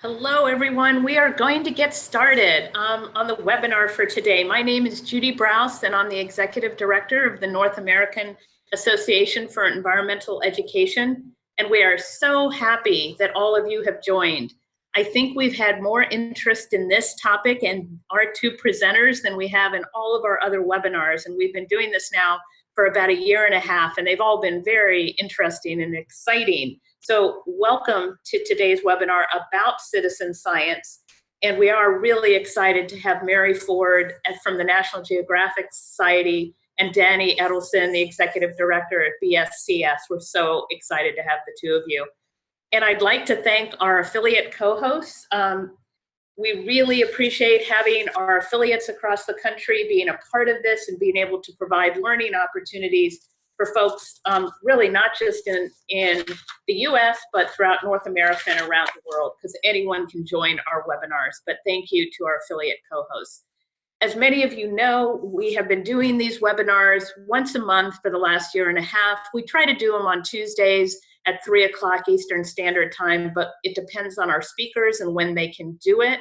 Hello, everyone. We are going to get started on the webinar for today. My name is Judy Browse, and I'm the Executive Director of the North American Association for Environmental Education. And we are so happy that all of you have joined. I think we've had more interest in this topic and our two presenters than we have in all of our other webinars. And we've been doing this now for about a year and a half, and they've all been very interesting and exciting. So welcome to today's webinar about citizen science. And we are really excited to have Mary Ford from the National Geographic Society and Danny Edelson, the Executive Director at BSCS. We're so excited to have the two of you. And I'd like to thank our affiliate co-hosts. We really appreciate having our affiliates across the country being a part of this and being able to provide learning opportunities for folks really not just in the US, but throughout North America and around the world, because anyone can join our webinars. But thank you to our affiliate co-hosts. As many of you know, we have been doing these webinars once a month for the last year and a half. We try to do them on Tuesdays at 3 o'clock Eastern Standard Time, but it depends on our speakers and when they can do it.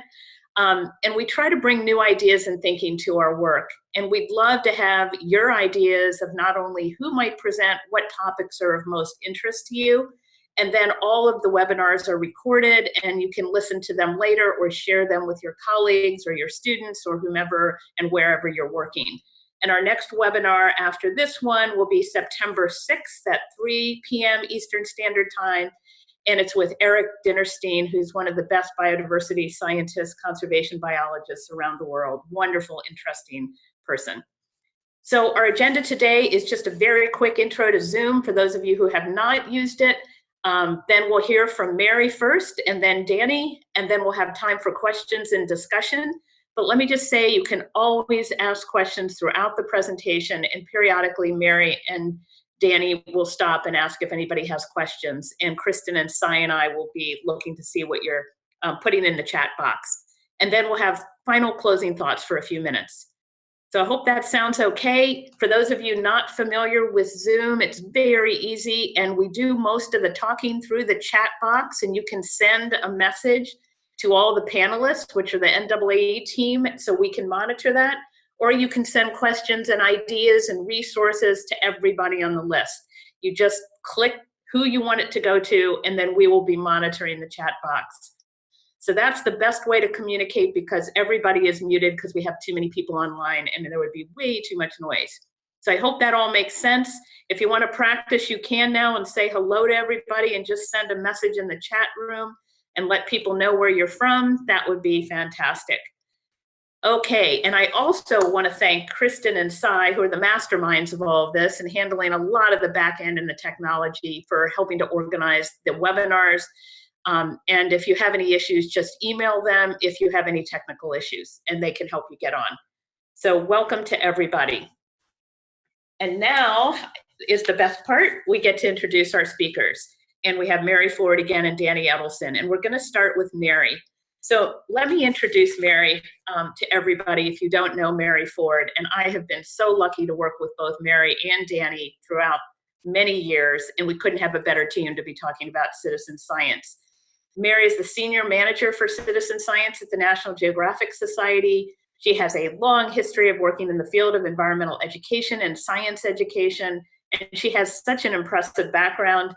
And we try to bring new ideas and thinking to our work. And we'd love to have your ideas of not only who might present, what topics are of most interest to you, and then all of the webinars are recorded and you can listen to them later or share them with your colleagues or your students or whomever and wherever you're working. And our next webinar after this one will be September 6th at 3 p.m. Eastern Standard Time. And it's with Eric Dinnerstein, who's one of the best biodiversity scientists, conservation biologists around the world. Wonderful, interesting person. So our agenda today is just a very quick intro to Zoom for those of you who have not used it. Then we'll hear from Mary first, and then Danny, and then we'll have time for questions and discussion. But let me just say, you can always ask questions throughout the presentation, and periodically Mary and Danny will stop and ask if anybody has questions, and Kristen and Cy and I will be looking to see what you're putting in the chat box. And then we'll have final closing thoughts for a few minutes. So I hope that sounds okay. For those of you not familiar with Zoom, it's very easy, and we do most of the talking through the chat box, and you can send a message to all the panelists, which are the NAAE team, so we can monitor that. Or you can send questions and ideas and resources to everybody on the list. You just click who you want it to go to, and then we will be monitoring the chat box. So that's the best way to communicate, because everybody is muted because we have too many people online and there would be way too much noise. So I hope that all makes sense. If you want to practice, you can now and say hello to everybody and just send a message in the chat room and let people know where you're from. That would be fantastic. Okay, and I also want to thank Kristen and Cy, who are the masterminds of all of this and handling a lot of the back end and the technology for helping to organize the webinars. And if you have any issues, just email them if you have any technical issues, and they can help you get on. So welcome to everybody. And now is the best part. We get to introduce our speakers. And we have Mary Ford again and Danny Edelson. And we're going to start with Mary. So let me introduce Mary to everybody if you don't know Mary Ford. And I have been so lucky to work with both Mary and Danny throughout many years, and we couldn't have a better team to be talking about citizen science. Mary is the Senior Manager for Citizen Science at the National Geographic Society. She has a long history of working in the field of environmental education and science education, and she has such an impressive background.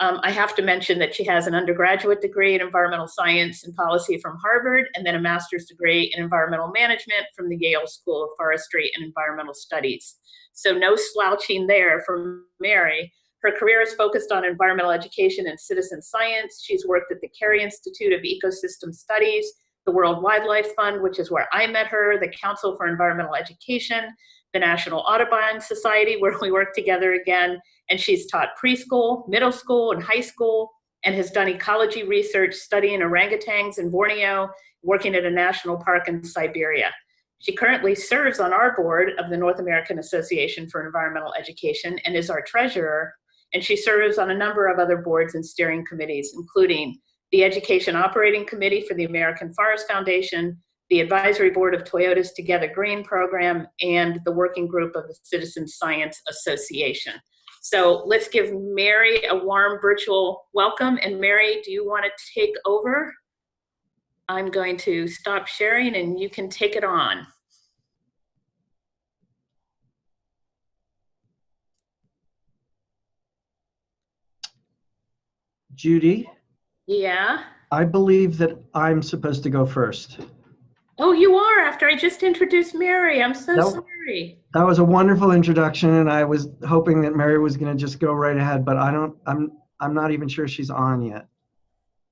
I have to mention that she has an undergraduate degree in environmental science and policy from Harvard, and then a master's degree in environmental management from the Yale School of Forestry and Environmental Studies. So no slouching there for Mary. Her career is focused on environmental education and citizen science. She's worked at the Cary Institute of Ecosystem Studies, the World Wildlife Fund, which is where I met her, the Council for Environmental Education, the National Audubon Society, where we work together again. And she's taught preschool, middle school, and high school, and has done ecology research studying orangutans in Borneo, working at a national park in Siberia. She currently serves on our board of the North American Association for Environmental Education and is our treasurer. And she serves on a number of other boards and steering committees, including the Education Operating Committee for the American Forest Foundation, the Advisory Board of Toyota's Together Green program, and the Working Group of the Citizen Science Association. So let's give Mary a warm virtual welcome. And Mary, do you want to take over? I'm going to stop sharing and you can take it on. Judy? Yeah? I believe that I'm supposed to go first. Oh, you are, after I just introduced Mary. I'm so That, sorry. that was a wonderful introduction, and I was hoping that Mary was going to just go right ahead, but I'm not even sure she's on yet.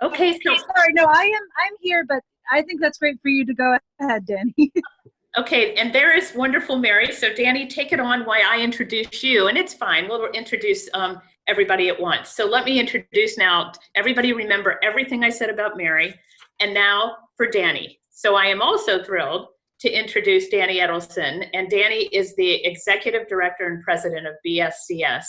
Okay, so sorry, no, I'm here, but I think that's great for you to go ahead, Danny. okay, and there is wonderful Mary. So Danny, take it on while I introduce you, and it's fine. We'll introduce everybody at once. So let me introduce now. Everybody remember everything I said about Mary, and now for Danny. So I am also thrilled to introduce Danny Edelson, and Danny is the Executive Director and President of BSCS.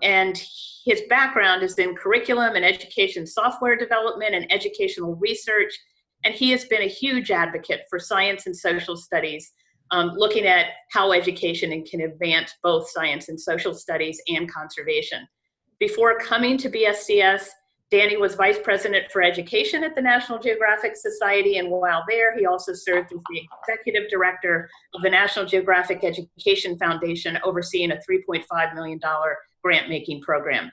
And his background is in curriculum and education software development and educational research. And he has been a huge advocate for science and social studies, looking at how education can advance both science and social studies and conservation. Before coming to BSCS, Danny was Vice President for Education at the National Geographic Society, and while there, he also served as the Executive Director of the National Geographic Education Foundation, overseeing a $3.5 million grant-making program.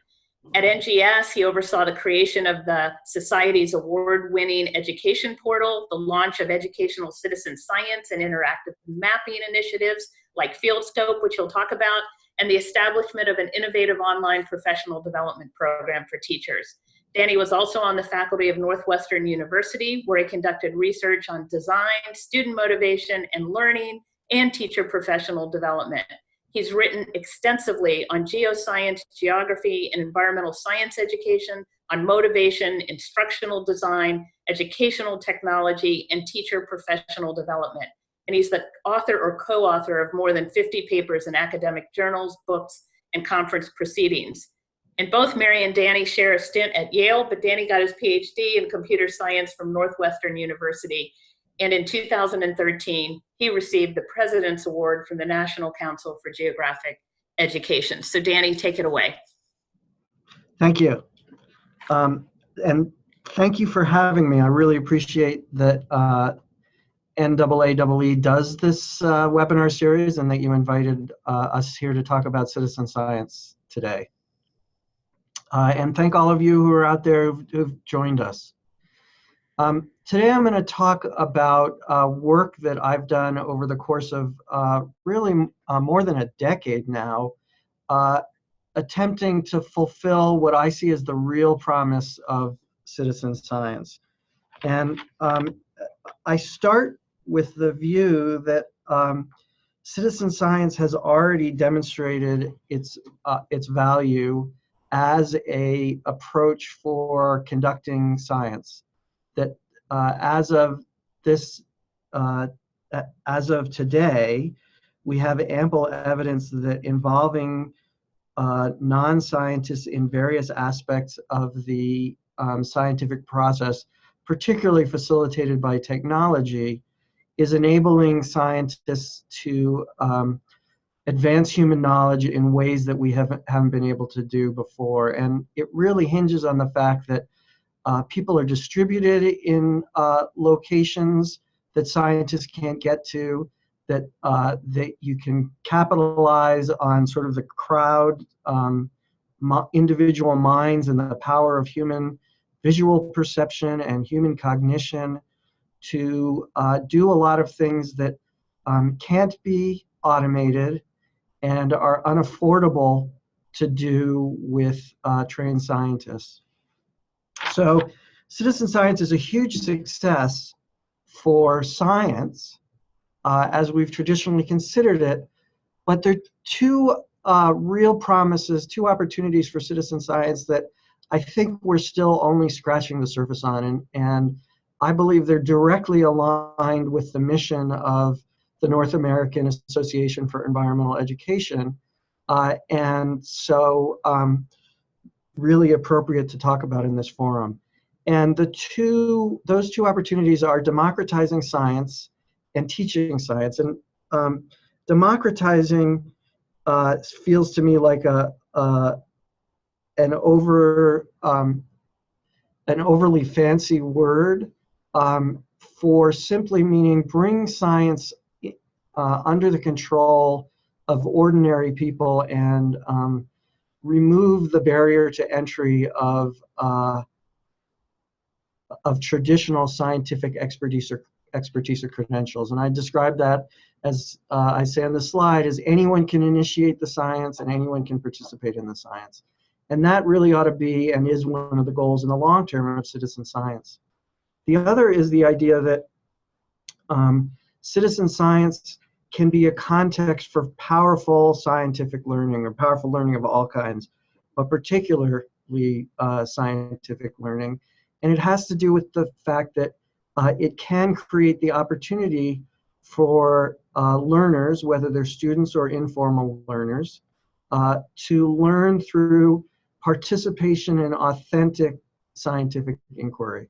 At NGS, he oversaw the creation of the Society's award-winning education portal, the launch of educational citizen science and interactive mapping initiatives like FieldScope, which he'll talk about, and the establishment of an innovative online professional development program for teachers. Danny was also on the faculty of Northwestern University, where he conducted research on design, student motivation and learning, and teacher professional development. He's written extensively on geoscience, geography, and environmental science education, on motivation, instructional design, educational technology, and teacher professional development. And he's the author or co-author of more than 50 papers in academic journals, books, and conference proceedings. And both Mary and Danny share a stint at Yale, but Danny got his PhD in computer science from Northwestern University. And in 2013, he received the President's Award from the National Council for Geographic Education. So Danny, take it away. Thank you. And thank you for having me. I really appreciate that NAAEE does this webinar series and that you invited us here to talk about citizen science today. And thank all of you who are out there who've joined us. Today I'm going to talk about work that I've done over the course of really more than a decade now, attempting to fulfill what I see as the real promise of citizen science. And I start with the view that citizen science has already demonstrated its value as a approach for conducting science. That as of today, we have ample evidence that involving non-scientists in various aspects of the scientific process, particularly facilitated by technology, is enabling scientists to advance human knowledge in ways that we haven't been able to do before. And it really hinges on the fact that people are distributed in locations that scientists can't get to, that you can capitalize on sort of the crowd, individual minds and the power of human visual perception and human cognition to do a lot of things that can't be automated and are unaffordable to do with trained scientists. So citizen science is a huge success for science as we've traditionally considered it, but there are two real promises, two opportunities for citizen science that I think we're still only scratching the surface on, and I believe they're directly aligned with the mission of the North American Association for Environmental Education, and so really appropriate to talk about in this forum. And those two opportunities are democratizing science and teaching science. And democratizing feels to me like an overly fancy word, for simply meaning bring science under the control of ordinary people and remove the barrier to entry of traditional scientific expertise or credentials. And I describe that as I say on the slide, as anyone can initiate the science and anyone can participate in the science. And that really ought to be and is one of the goals in the long term of citizen science. The other is the idea that citizen science can be a context for powerful scientific learning or powerful learning of all kinds, but particularly scientific learning. And it has to do with the fact that it can create the opportunity for learners, whether they're students or informal learners, to learn through participation in authentic scientific inquiry,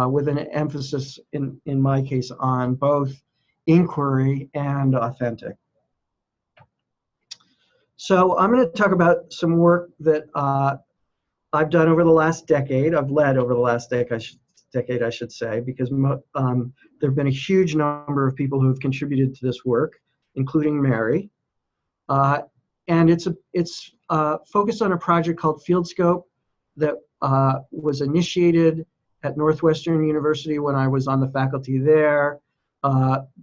with an emphasis, in my case, on both inquiry and authentic. So I'm going to talk about some work that I've done over the last decade. I've led over the last decade, I should say, because there have been a huge number of people who have contributed to this work, including Mary. And it's focused on a project called FieldScope that was initiated at Northwestern University when I was on the faculty there.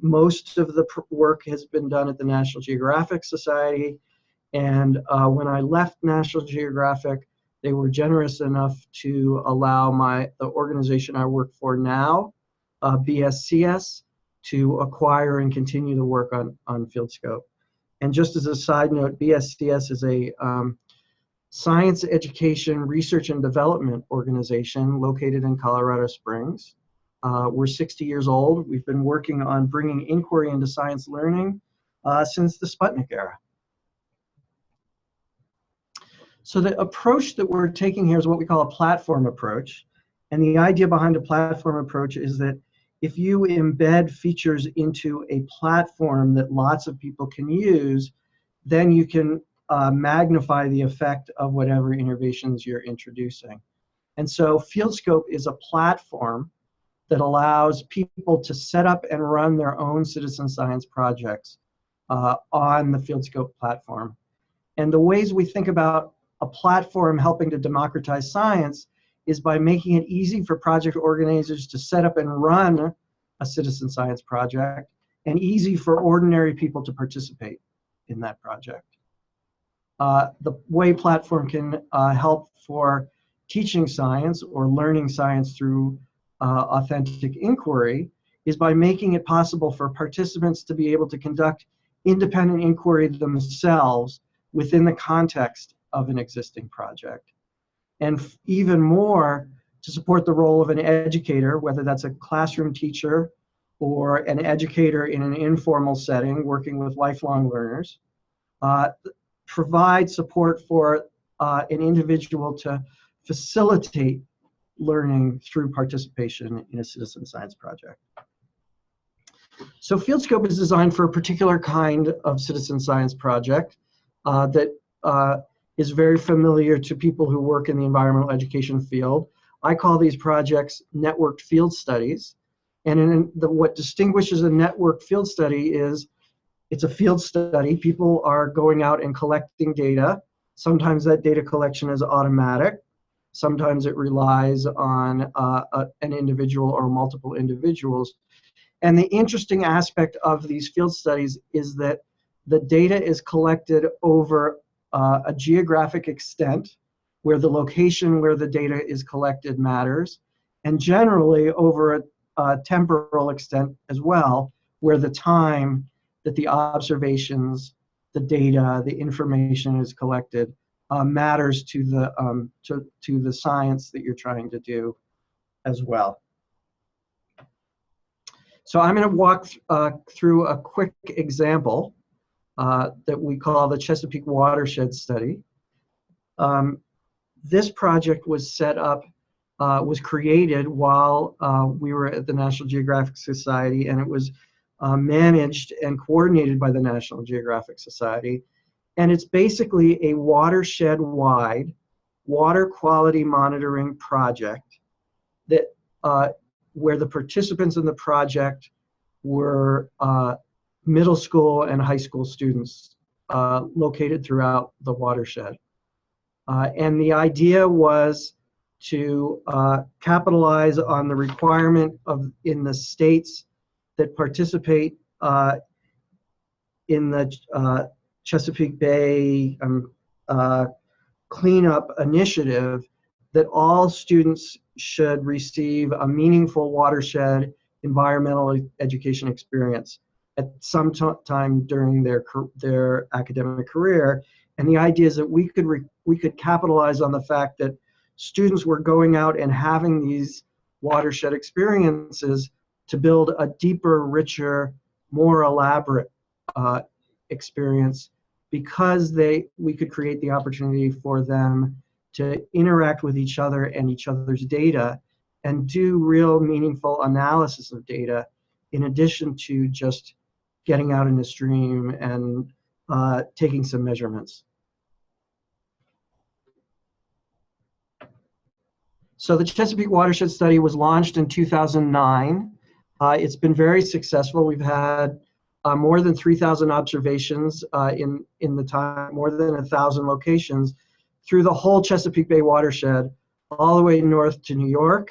Most of the work has been done at the National Geographic Society. And when I left National Geographic, they were generous enough to allow the organization I work for now, BSCS, to acquire and continue the work on FieldScope. And just as a side note, BSCS is a science education research and development organization located in Colorado Springs. We're 60 years old. We've been working on bringing inquiry into science learning since the Sputnik era. So the approach that we're taking here is what we call a platform approach. And the idea behind a platform approach is that if you embed features into a platform that lots of people can use, then you can magnify the effect of whatever innovations you're introducing. And so FieldScope is a platform that allows people to set up and run their own citizen science projects on the FieldScope platform. And the ways we think about a platform helping to democratize science is by making it easy for project organizers to set up and run a citizen science project, and easy for ordinary people to participate in that project. The way platform can help for teaching science or learning science through authentic inquiry is by making it possible for participants to be able to conduct independent inquiry themselves within the context of an existing project. And even more, to support the role of an educator, whether that's a classroom teacher or an educator in an informal setting working with lifelong learners, provide support for an individual to facilitate learning through participation in a citizen science project. So FieldScope is designed for a particular kind of citizen science project that is very familiar to people who work in the environmental education field. I call these projects networked field studies. And what distinguishes a networked field study is it's a field study. People are going out and collecting data. Sometimes that data collection is automatic. Sometimes it relies on an individual or multiple individuals. And the interesting aspect of these field studies is that the data is collected over a geographic extent, where the location where the data is collected matters, and generally over a temporal extent as well, where the time that the observations, the data, the information is collected matters to the science that you're trying to do as well. So I'm going to walk through a quick example that we call the Chesapeake Watershed study. This project was set up, was created while we were at the National Geographic Society, and it was managed and coordinated by the National Geographic Society. And it's basically a watershed-wide water quality monitoring project that where the participants in the project were middle school and high school students located throughout the watershed. And the idea was to capitalize on the requirement in the states that participate in the Chesapeake Bay cleanup initiative, that all students should receive a meaningful watershed environmental education experience at some time during their academic career. And the idea is that we could capitalize on the fact that students were going out and having these watershed experiences to build a deeper, richer, more elaborate experience, because we could create the opportunity for them to interact with each other and each other's data and do real meaningful analysis of data, in addition to just getting out in the stream and taking some measurements. So the Chesapeake Watershed Study was launched in 2009. It's been very successful. We've had more than 3,000 observations in the time, more than 1,000 locations through the whole Chesapeake Bay watershed, all the way north to New York.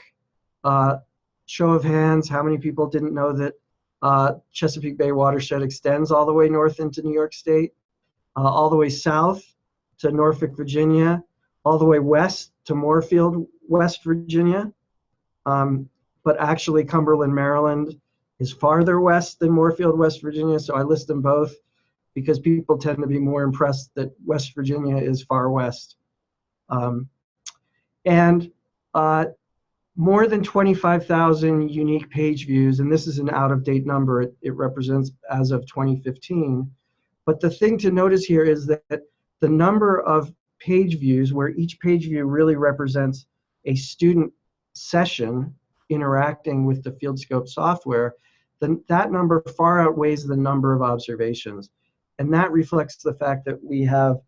Show of hands, how many people didn't know that Chesapeake Bay watershed extends all the way north into New York State, all the way south to Norfolk, Virginia, all the way west to Moorfield, West Virginia. But actually Cumberland, Maryland is farther west than Moorfield, West Virginia, so I list them both because people tend to be more impressed that West Virginia is far west. And more than 25,000 unique page views, and this is an out-of-date number, it represents as of 2015. But the thing to notice here is that the number of page views, where each page view really represents a student session interacting with the FieldScope software, that number far outweighs the number of observations. And that reflects the fact that we have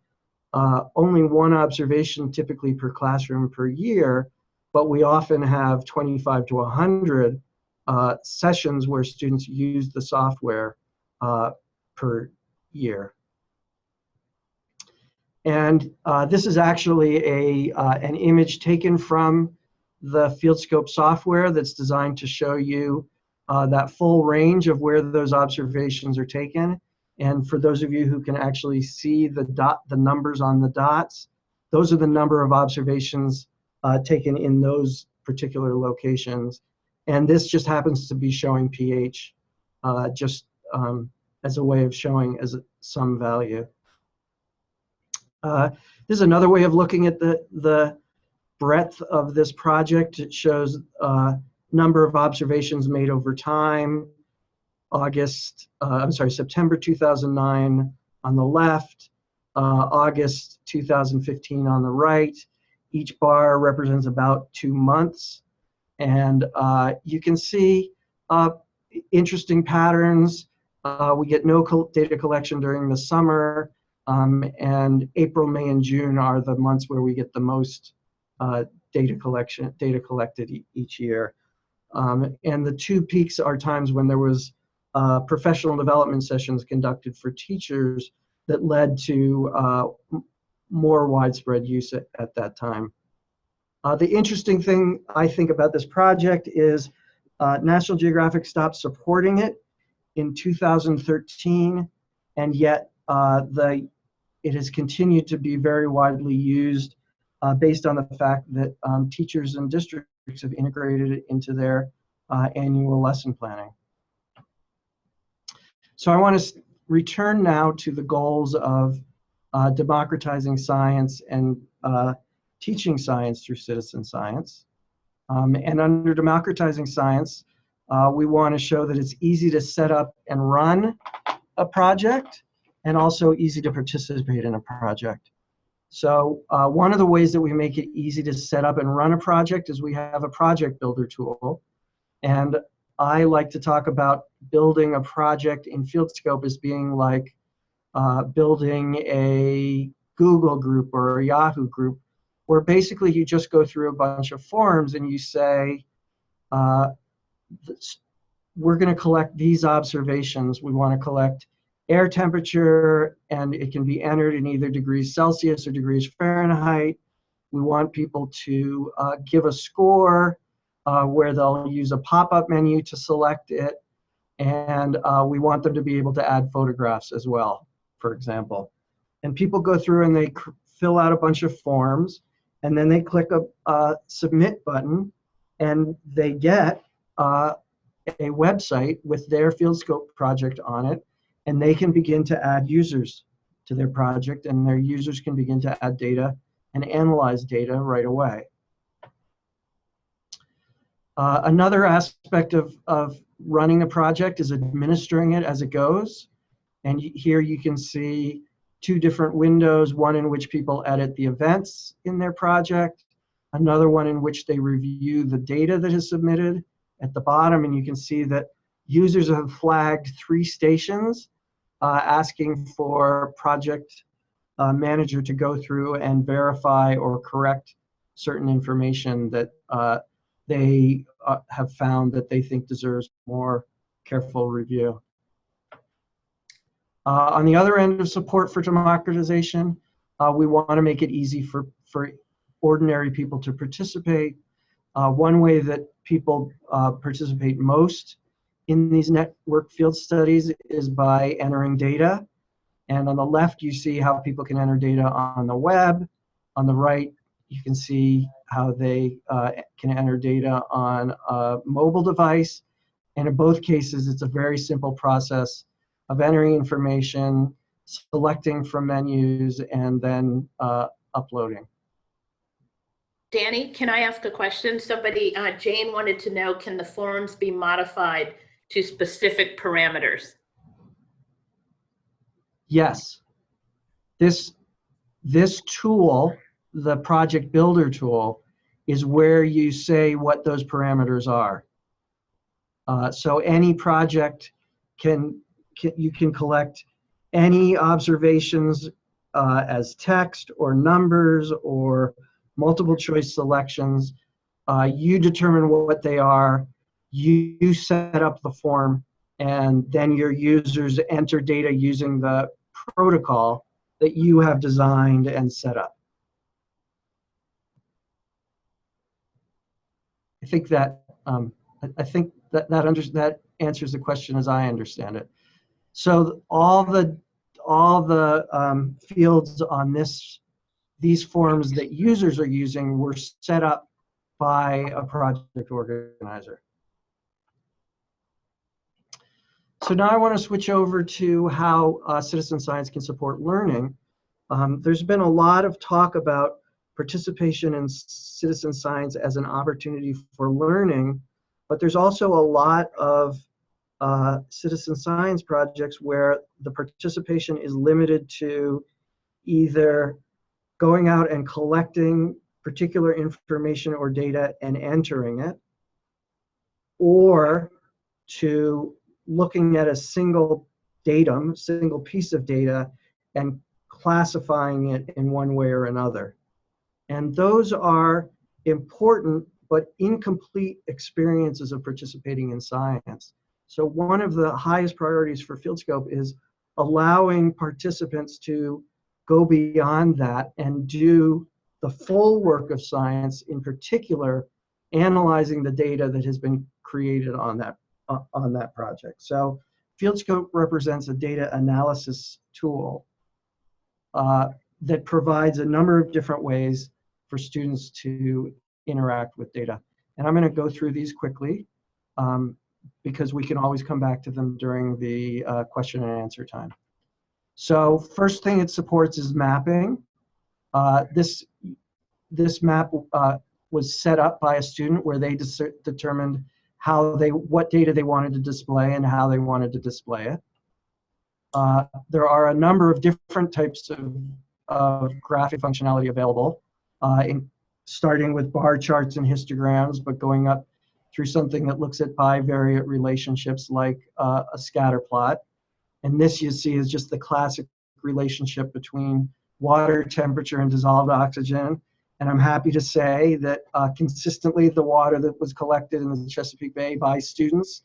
only one observation typically per classroom per year, but we often have 25 to 100 sessions where students use the software per year. And this is actually an image taken from the FieldScope software that's designed to show you that full range of where those observations are taken. And for those of you who can actually see the numbers on the dots, those are the number of observations taken in those particular locations. And this just happens to be showing pH just as a way of showing as some value. This is another way of looking at the breadth of this project. It shows number of observations made over time. September 2009 on the left, August 2015 on the right. Each bar represents about 2 months. And you can see interesting patterns. We get no data collection during the summer, and April, May, and June are the months where we get the most data collected each year. And the two peaks are times when there was professional development sessions conducted for teachers that led to more widespread use at that time. The interesting thing I think about this project is National Geographic stopped supporting it in 2013, and yet it has continued to be very widely used based on the fact that teachers and districts have integrated it into their annual lesson planning. So I want to return now to the goals of democratizing science and teaching science through citizen science. And under democratizing science, we want to show that it's easy to set up and run a project, and also easy to participate in a project. So one of the ways that we make it easy to set up and run a project is we have a project builder tool. And I like to talk about building a project in FieldScope as being like building a Google group or a Yahoo group, where basically you just go through a bunch of forms and you say, we're going to collect these observations. We want to collect air temperature, and it can be entered in either degrees Celsius or degrees Fahrenheit. We want people to give a score where they'll use a pop-up menu to select it. And we want them to be able to add photographs as well, for example. And people go through and they fill out a bunch of forms, and then they click a submit button, and they get a website with their FieldScope project on it, and they can begin to add users to their project, and their users can begin to add data and analyze data right away. Another aspect of running a project is administering it as it goes. And here you can see two different windows, one in which people edit the events in their project, another one in which they review the data that is submitted at the bottom. And you can see that users have flagged 3 stations asking for project manager to go through and verify or correct certain information that they have found that they think deserves more careful review. On the other end of support for democratization, we want to make it easy for ordinary people to participate. One way that people participate most in these network field studies is by entering data. And on the left, you see how people can enter data on the web. On the right, you can see how they can enter data on a mobile device. And in both cases, it's a very simple process of entering information, selecting from menus, and then uploading. Danny, can I ask a question? Somebody, Jane wanted to know, can the forms be modified to specific parameters? Yes. This tool, the project builder tool, is where you say what those parameters are. So any project you can collect any observations as text or numbers or multiple choice selections. You determine what they are, you set up the form, and then your users enter data using the protocol that you have designed and set up. I think that that answers the question as I understand it. So all the fields on these forms that users are using were set up by a project organizer. So now I want to switch over to how citizen science can support learning. There's been a lot of talk about participation in citizen science as an opportunity for learning, but there's also a lot of citizen science projects where the participation is limited to either going out and collecting particular information or data and entering it, or to looking at a single datum, single piece of data, and classifying it in one way or another. And those are important but incomplete experiences of participating in science. So one of the highest priorities for FieldScope is allowing participants to go beyond that and do the full work of science, in particular, analyzing the data that has been created on that project. So FieldScope represents a data analysis tool that provides a number of different ways for students to interact with data. And I'm going to go through these quickly because we can always come back to them during the question and answer time. So first thing it supports is mapping. This map was set up by a student where they determined what data they wanted to display and how they wanted to display it. There are a number of different types of graphic functionality available, starting with bar charts and histograms, but going up through something that looks at bivariate relationships like a scatter plot. And this you see is just the classic relationship between water temperature and dissolved oxygen. And I'm happy to say that consistently the water that was collected in the Chesapeake Bay by students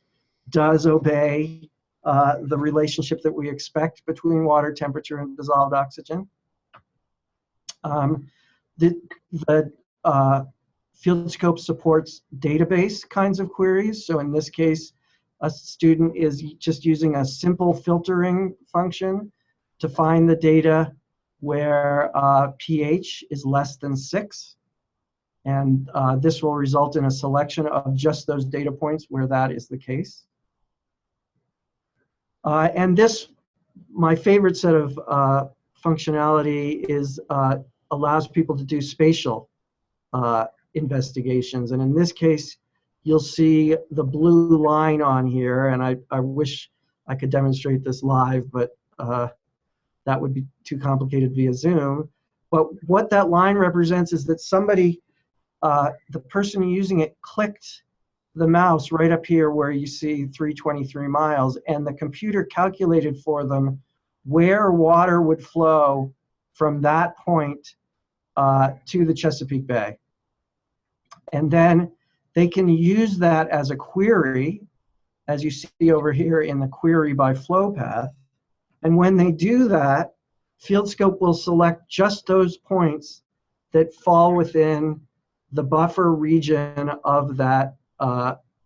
does obey the relationship that we expect between water temperature and dissolved oxygen. The FieldScope supports database kinds of queries. So in this case, a student is just using a simple filtering function to find the data where pH is less than 6. And this will result in a selection of just those data points where that is the case. And this, my favorite set of functionality is allows people to do spatial investigations. And in this case, you'll see the blue line on here, and I wish I could demonstrate this live, but that would be too complicated via Zoom. But what that line represents is that somebody, the person using it, clicked the mouse right up here where you see 323 miles, and the computer calculated for them where water would flow from that point to the Chesapeake Bay. And then they can use that as a query, as you see over here in the query by flow path. And when they do that, FieldScope will select just those points that fall within the buffer region of that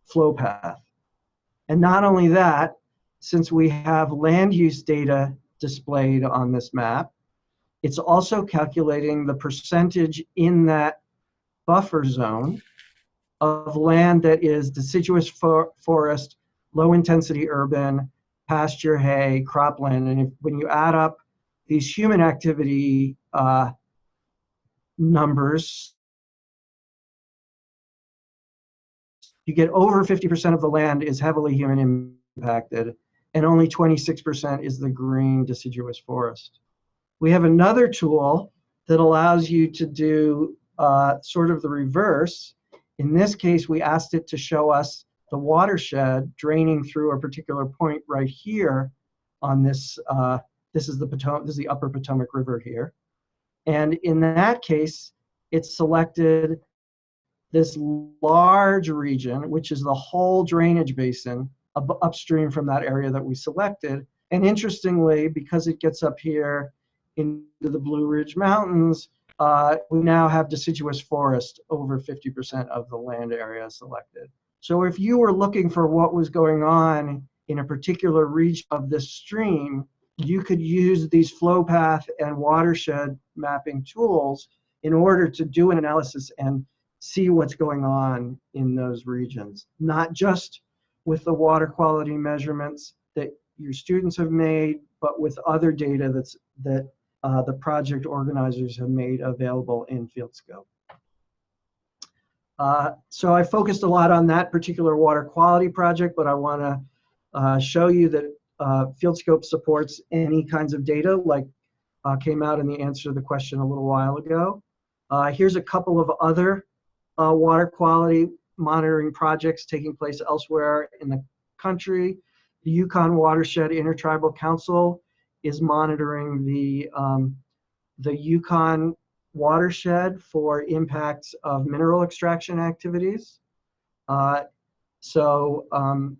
flow path. And not only that, since we have land use data displayed on this map, it's also calculating the percentage in that buffer zone of land that is deciduous forest, low intensity urban, pasture, hay, cropland. And when you add up these human activity numbers, you get over 50% of the land is heavily human impacted, and only 26% is the green deciduous forest. We have another tool that allows you to do sort of the reverse. In this case, we asked it to show us the watershed draining through a particular point right here on this. This is the Upper Potomac River here. And in that case, it selected this large region, which is the whole drainage basin upstream from that area that we selected. And interestingly, because it gets up here into the Blue Ridge Mountains, we now have deciduous forest over 50% of the land area selected. So if you were looking for what was going on in a particular region of this stream, you could use these flow path and watershed mapping tools in order to do an analysis and see what's going on in those regions, not just with the water quality measurements that your students have made, but with other data that the project organizers have made available in FieldScope. So I focused a lot on that particular water quality project, but I want to show you that FieldScope supports any kinds of data like came out in the answer to the question a little while ago. Here's a couple of other water quality monitoring projects taking place elsewhere in the country. The Yukon Watershed Intertribal Council is monitoring the Yukon watershed for impacts of mineral extraction activities. So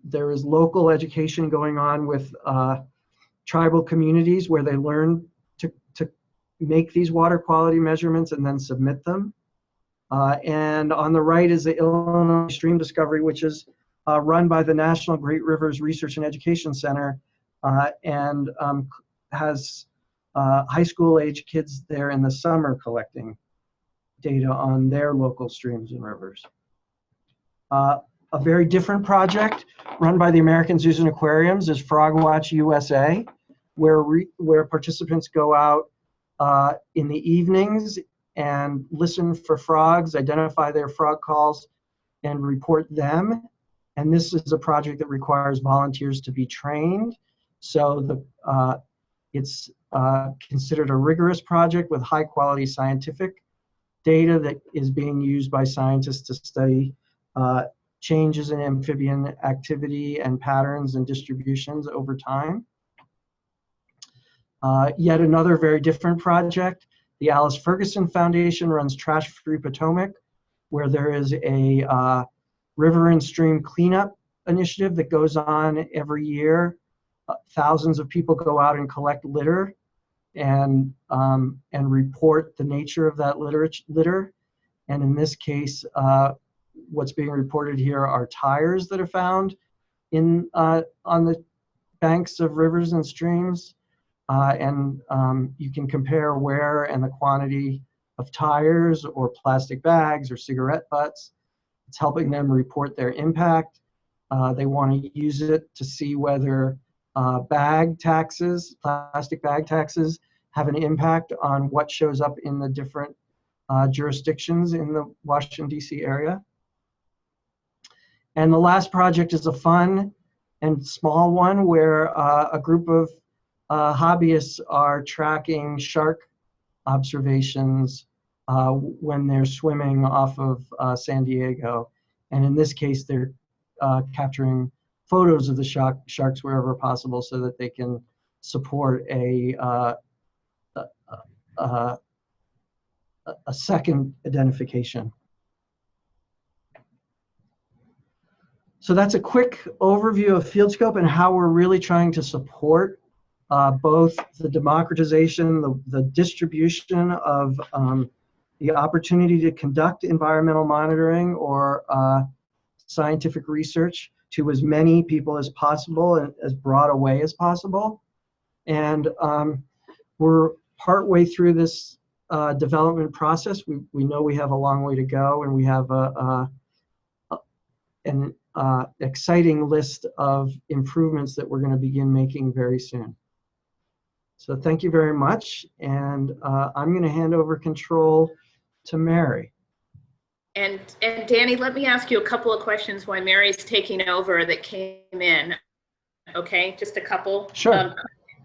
there is local education going on with tribal communities where they learn to make these water quality measurements and then submit them. And on the right is the Illinois Stream Discovery, which is run by the National Great Rivers Research and Education Center, and has high school age kids there in the summer collecting data on their local streams and rivers. A very different project run by the American Zoos and Aquariums is Frog Watch USA, where participants go out in the evenings and listen for frogs, identify their frog calls, and report them. And this is a project that requires volunteers to be trained. So it's considered a rigorous project with high quality scientific data that is being used by scientists to study changes in amphibian activity and patterns and distributions over time. Yet another very different project The Alice Ferguson Foundation runs Trash Free Potomac, where there is a river and stream cleanup initiative that goes on every year. Thousands of people go out and collect litter and report the nature of that litter. And in this case, what's being reported here are tires that are found on the banks of rivers and streams. You can compare where and the quantity of tires or plastic bags or cigarette butts. It's helping them report their impact. They want to use it to see whether plastic bag taxes, have an impact on what shows up in the different jurisdictions in the Washington, D.C. area. And the last project is a fun and small one where a group of hobbyists are tracking shark observations when they're swimming off of San Diego. And in this case, they're capturing photos of the sharks wherever possible so that they can support a second identification. So that's a quick overview of FieldScope and how we're really trying to support both the democratization, the distribution of the opportunity to conduct environmental monitoring or scientific research to as many people as possible and as broad a way as possible. And we're partway through this development process. We know we have a long way to go, and we have an exciting list of improvements that we're going to begin making very soon. So thank you very much, and I'm going to hand over control to Mary. And Danny, let me ask you a couple of questions while Mary's taking over that came in. Okay, just a couple. Sure.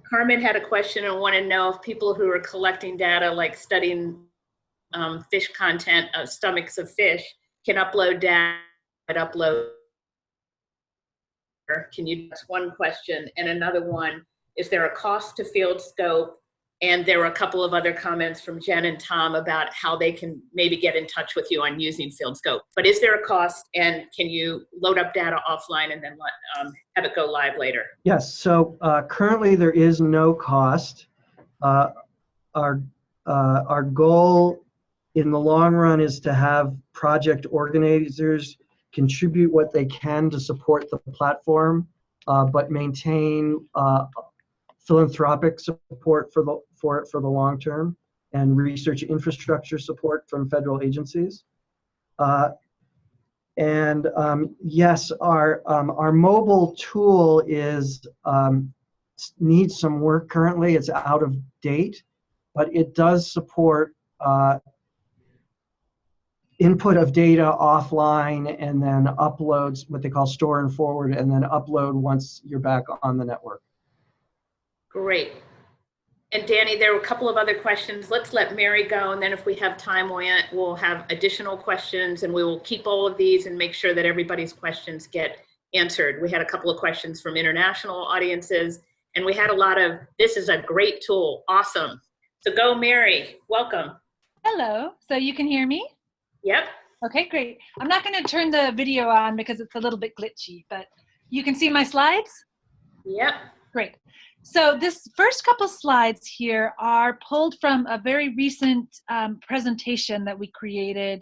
Carmen had a question and wanted to know if people who are collecting data, like studying fish content of stomachs of fish, can upload data. Can you? That's one question. And another one, is there a cost to FieldScope? And there were a couple of other comments from Jen and Tom about how they can maybe get in touch with you on using FieldScope. But is there a cost, and can you load up data offline and then have it go live later? Yes, so currently there is no cost. Our goal in the long run is to have project organizers contribute what they can to support the platform, but maintain philanthropic support for the long term and research infrastructure support from federal agencies. Yes, our mobile tool needs some work currently. It's out of date, but it does support input of data offline and then uploads, what they call store and forward, and then upload once you're back on the network. Great. And Danny, there were a couple of other questions. Let's let Mary go, and then if we have time, we'll have additional questions, and we will keep all of these and make sure that everybody's questions get answered. We had a couple of questions from international audiences, and we had a lot of, this is a great tool, awesome. So go, Mary, welcome. Hello, so you can hear me? Yep. Okay, great. I'm not going to turn the video on because it's a little bit glitchy, but you can see my slides? Yep. Great. So this first couple slides here are pulled from a very recent presentation that we created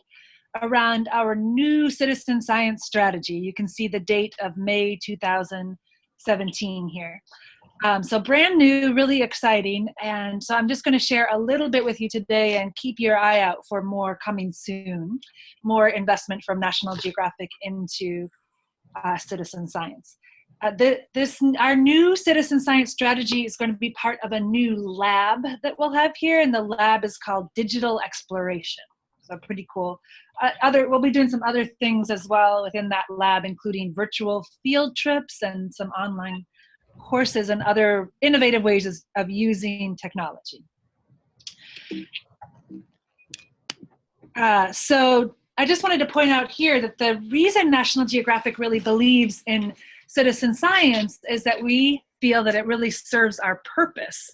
around our new citizen science strategy. You can see the date of May 2017 here. So brand new, really exciting. And so I'm just going to share a little bit with you today and keep your eye out for more coming soon, more investment from National Geographic into citizen science. Our new citizen science strategy is going to be part of a new lab that we'll have here, and the lab is called Digital Exploration. So pretty cool. We'll be doing some other things as well within that lab, including virtual field trips and some online courses and other innovative ways of using technology. So I just wanted to point out here that the reason National Geographic really believes in citizen science is that we feel that it really serves our purpose.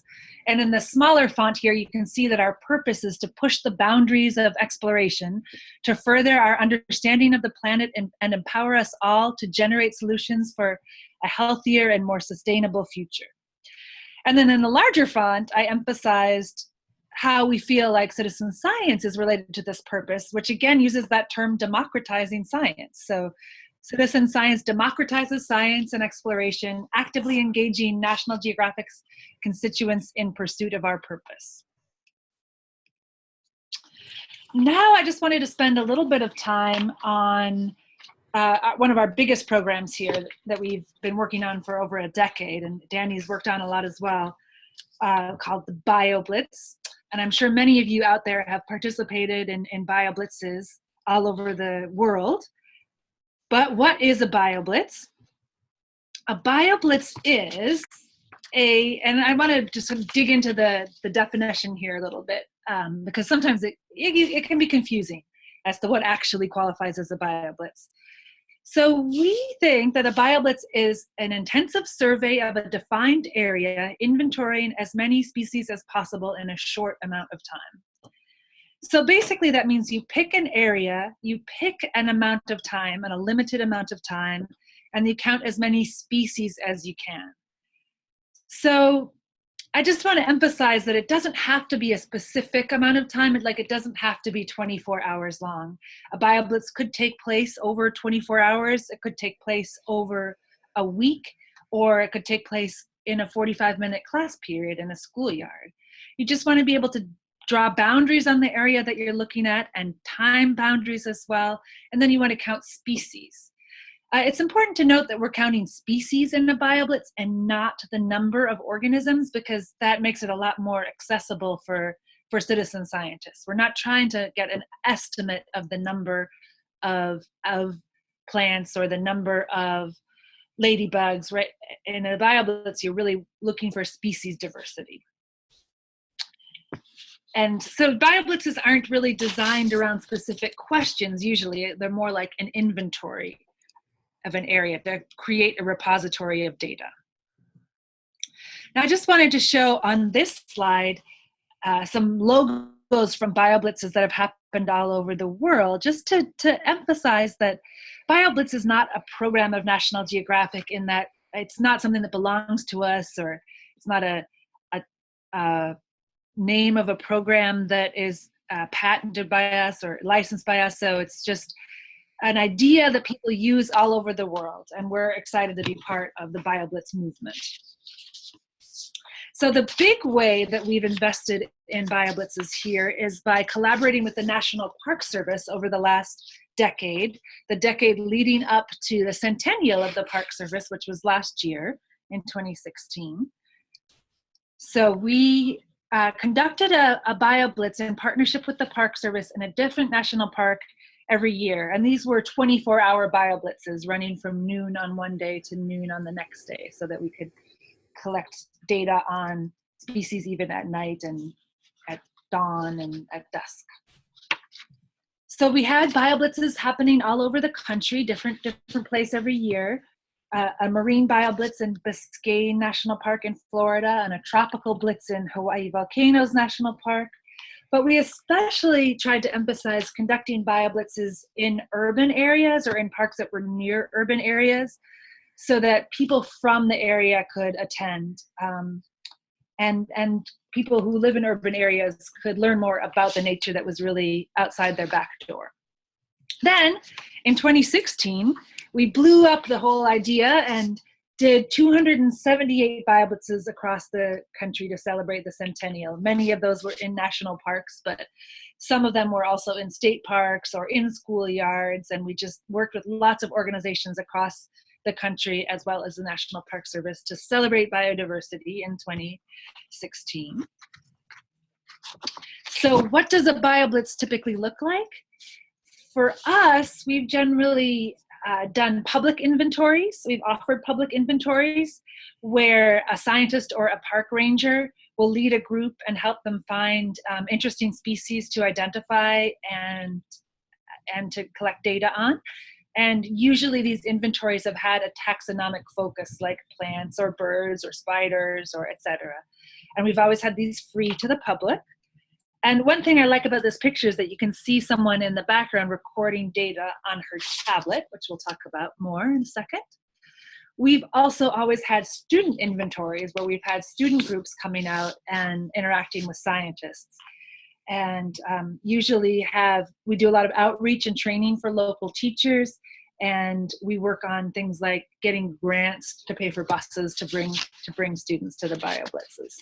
And in the smaller font here, you can see that our purpose is to push the boundaries of exploration to further our understanding of the planet and empower us all to generate solutions for a healthier and more sustainable future. And then in the larger font, I emphasized how we feel like citizen science is related to this purpose, which again uses that term democratizing science. So citizen science democratizes science and exploration, actively engaging National Geographic's constituents in pursuit of our purpose. Now I just wanted to spend a little bit of time on one of our biggest programs here that we've been working on for over a decade, and Danny's worked on a lot as well, called the BioBlitz. And I'm sure many of you out there have participated in BioBlitzes all over the world. But what is a BioBlitz? A BioBlitz is and I want to just sort of dig into the definition here a little bit, because sometimes it can be confusing as to what actually qualifies as a BioBlitz. So we think that a BioBlitz is an intensive survey of a defined area, inventorying as many species as possible in a short amount of time. So basically that means you pick an area, you pick an amount of time, and a limited amount of time, and you count as many species as you can. So I just want to emphasize that it doesn't have to be a specific amount of time. Like, it doesn't have to be 24 hours long. A BioBlitz could take place over 24 hours. It could take place over a week, or it could take place in a 45-minute class period in a schoolyard. You just want to be able to draw boundaries on the area that you're looking at, and time boundaries as well. And then you want to count species. It's important to note that we're counting species in a BioBlitz and not the number of organisms, because that makes it a lot more accessible for citizen scientists. We're not trying to get an estimate of the number of plants or the number of ladybugs, right? In a BioBlitz, you're really looking for species diversity. And so BioBlitzes aren't really designed around specific questions. Usually they're more like an inventory of an area to create a repository of data. Now I just wanted to show on this slide some logos from BioBlitzes that have happened all over the world, just to emphasize that BioBlitz is not a program of National Geographic, in that it's not something that belongs to us, or it's not a name of a program that is patented by us or licensed by us. So it's just an idea that people use all over the world, and we're excited to be part of the BioBlitz movement. So the big way that we've invested in BioBlitzes here is by collaborating with the National Park Service over the last decade, the decade leading up to the centennial of the Park Service, which was last year in 2016. So we conducted a BioBlitz in partnership with the Park Service in a different national park every year. And these were 24-hour BioBlitzes running from noon on one day to noon on the next day, so that we could collect data on species even at night and at dawn and at dusk. So we had BioBlitzes happening all over the country, different place every year. A marine BioBlitz in Biscayne National Park in Florida, and a tropical blitz in Hawaii Volcanoes National Park. But we especially tried to emphasize conducting BioBlitzes in urban areas, or in parks that were near urban areas, so that people from the area could attend, and people who live in urban areas could learn more about the nature that was really outside their back door. Then in 2016, we blew up the whole idea and did 278 BioBlitzes across the country to celebrate the centennial. Many of those were in national parks, but some of them were also in state parks or in schoolyards. And we just worked with lots of organizations across the country, as well as the National Park Service, to celebrate biodiversity in 2016. So what does a BioBlitz typically look like? For us, we've generally done public inventories. We've offered public inventories where a scientist or a park ranger will lead a group and help them find interesting species to identify and to collect data on. And usually these inventories have had a taxonomic focus, like plants or birds or spiders or etc. And we've always had these free to the public. And one thing I like about this picture is that you can see someone in the background recording data on her tablet, which we'll talk about more in a second. We've also always had student inventories where we've had student groups coming out and interacting with scientists. And usually we do a lot of outreach and training for local teachers, and we work on things like getting grants to pay for buses to bring students to the BioBlitzes.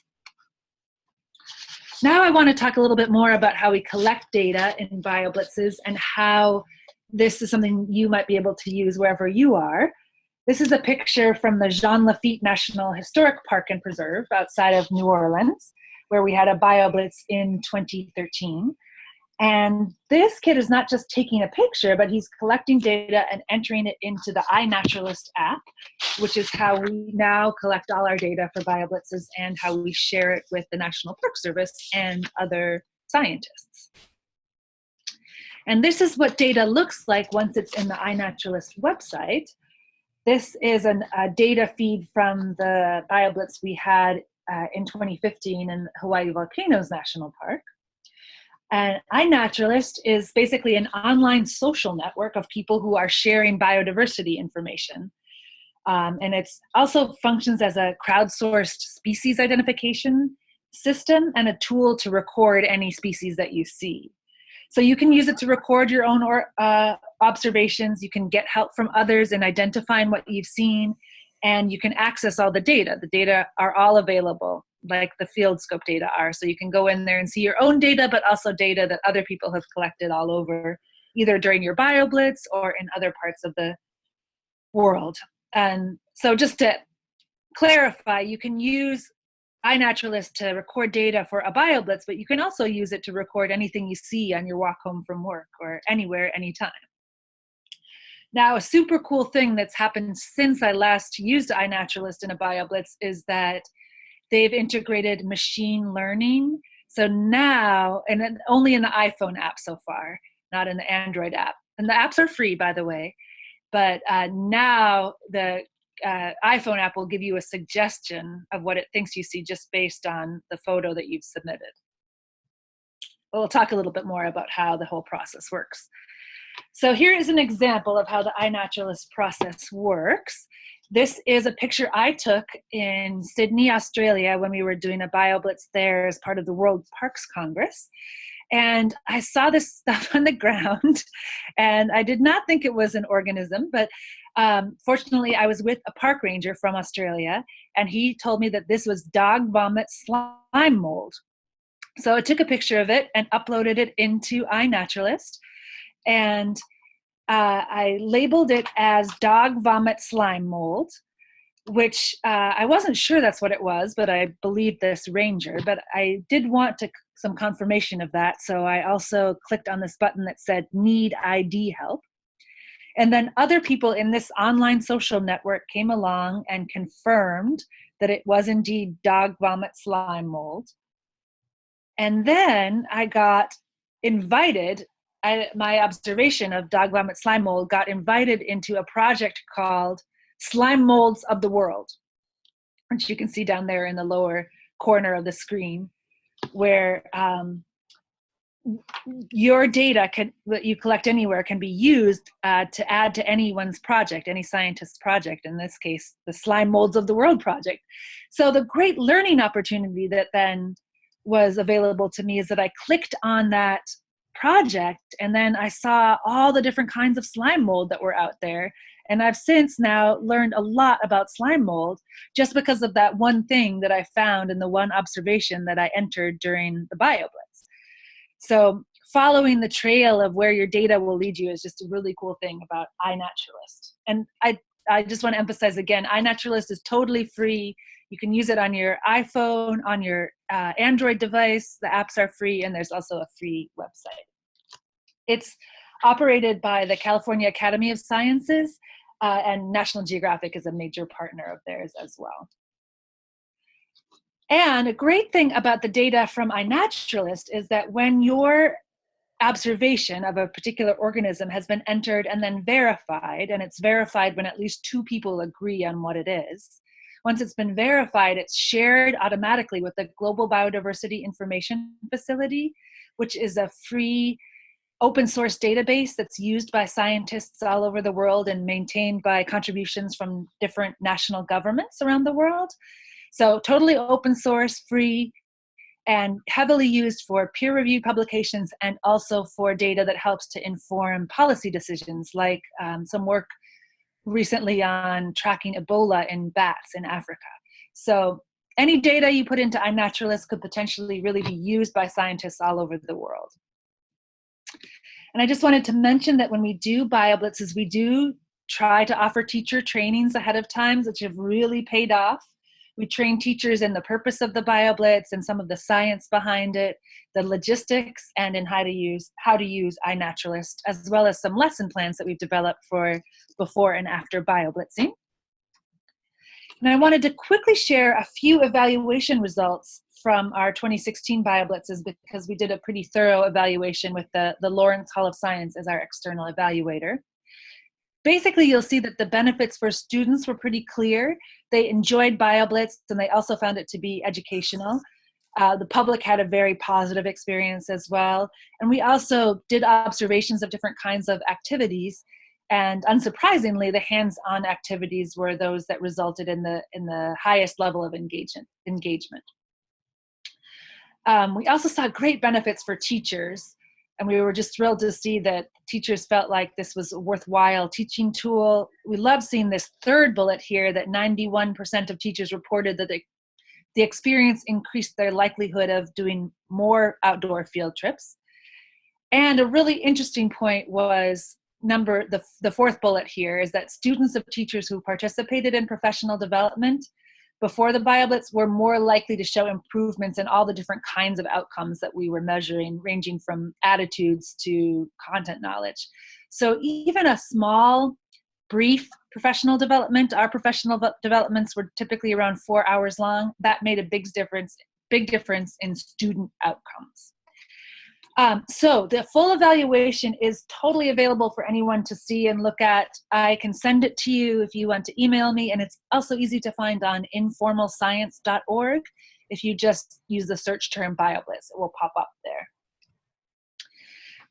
Now I want to talk a little bit more about how we collect data in BioBlitzes and how this is something you might be able to use wherever you are. This is a picture from the Jean Lafitte National Historic Park and Preserve outside of New Orleans, where we had a BioBlitz in 2013. And this kid is not just taking a picture, but he's collecting data and entering it into the iNaturalist app, which is how we now collect all our data for BioBlitzes and how we share it with the National Park Service and other scientists. And this is what data looks like once it's in the iNaturalist website. This is a data feed from the BioBlitz we had in 2015 in Hawaii Volcanoes National Park. And iNaturalist is basically an online social network of people who are sharing biodiversity information. And it also functions as a crowdsourced species identification system and a tool to record any species that you see. So you can use it to record your own observations. You can get help from others in identifying what you've seen, and you can access all the data. The data are all available, like the field scope data are. So you can go in there and see your own data, but also data that other people have collected all over, either during your BioBlitz or in other parts of the world. And so just to clarify, you can use iNaturalist to record data for a BioBlitz, but you can also use it to record anything you see on your walk home from work or anywhere, anytime. Now, a super cool thing that's happened since I last used iNaturalist in a BioBlitz is that they've integrated machine learning. So now, and only in the iPhone app so far, not in the Android app. And the apps are free, by the way. But now the iPhone app will give you a suggestion of what it thinks you see just based on the photo that you've submitted. But we'll talk a little bit more about how the whole process works. So here is an example of how the iNaturalist process works. This is a picture I took in Sydney, Australia, when we were doing a BioBlitz there as part of the World Parks Congress. And I saw this stuff on the ground, and I did not think it was an organism, but fortunately I was with a park ranger from Australia, and he told me that this was dog vomit slime mold. So I took a picture of it and uploaded it into iNaturalist, and I labeled it as dog vomit slime mold, which I wasn't sure that's what it was, but I believed this ranger. But I did want some confirmation of that, so I also clicked on this button that said need ID help. And then other people in this online social network came along and confirmed that it was indeed dog vomit slime mold. And then I got invited, my observation of dog vomit slime mold got invited into a project called Slime Molds of the World, which you can see down there in the lower corner of the screen, where your data that you collect anywhere can be used to add to anyone's project, any scientist's project, in this case, the Slime Molds of the World project. So the great learning opportunity that then was available to me is that I clicked on that project, and then I saw all the different kinds of slime mold that were out there. And I've since now learned a lot about slime mold just because of that one thing that I found in the one observation that I entered during the BioBlitz. So following the trail of where your data will lead you is just a really cool thing about iNaturalist. And I just want to emphasize again, iNaturalist is totally free. You can use it on your iPhone, on your Android device. The apps are free, and there's also a free website. It's operated by the California Academy of Sciences, and National Geographic is a major partner of theirs as well. And a great thing about the data from iNaturalist is that when you're observation of a particular organism has been entered and then verified, and it's verified when at least 2 people agree on what it is. Once it's been verified, it's shared automatically with the Global Biodiversity Information Facility, which is a free open source database that's used by scientists all over the world and maintained by contributions from different national governments around the world. So totally open source, free, and heavily used for peer-reviewed publications and also for data that helps to inform policy decisions, like some work recently on tracking Ebola in bats in Africa. So any data you put into iNaturalist could potentially really be used by scientists all over the world. And I just wanted to mention that when we do BioBlitzes, we do try to offer teacher trainings ahead of time, which have really paid off. We train teachers in the purpose of the BioBlitz and some of the science behind it, the logistics, and in how to use iNaturalist, as well as some lesson plans that we've developed for before and after BioBlitzing. And I wanted to quickly share a few evaluation results from our 2016 BioBlitzes, because we did a pretty thorough evaluation with the Lawrence Hall of Science as our external evaluator. Basically, you'll see that the benefits for students were pretty clear. They enjoyed BioBlitz, and they also found it to be educational. The public had a very positive experience as well. And we also did observations of different kinds of activities. And unsurprisingly, the hands-on activities were those that resulted in the highest level of engagement. We also saw great benefits for teachers. And we were just thrilled to see that teachers felt like this was a worthwhile teaching tool. We love seeing this third bullet here, that 91% of teachers reported that the experience increased their likelihood of doing more outdoor field trips. And a really interesting point was the fourth bullet here, is that students of teachers who participated in professional development before the BioBlitz were more likely to show improvements in all the different kinds of outcomes that we were measuring, ranging from attitudes to content knowledge. So even a small, brief professional development, our professional developments were typically around 4 hours long. That made a big difference in student outcomes. So the full evaluation is totally available for anyone to see and look at. I can send it to you if you want to email me, and it's also easy to find on informalscience.org. If you just use the search term BioBlitz, it will pop up there.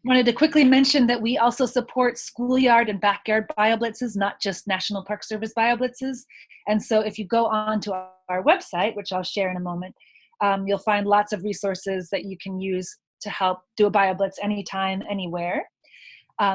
Wanted to quickly mention that we also support schoolyard and backyard BioBlitzes, not just National Park Service BioBlitzes. And so if you go on to our website, which I'll share in a moment, you'll find lots of resources that you can use to help do a BioBlitz anytime, anywhere.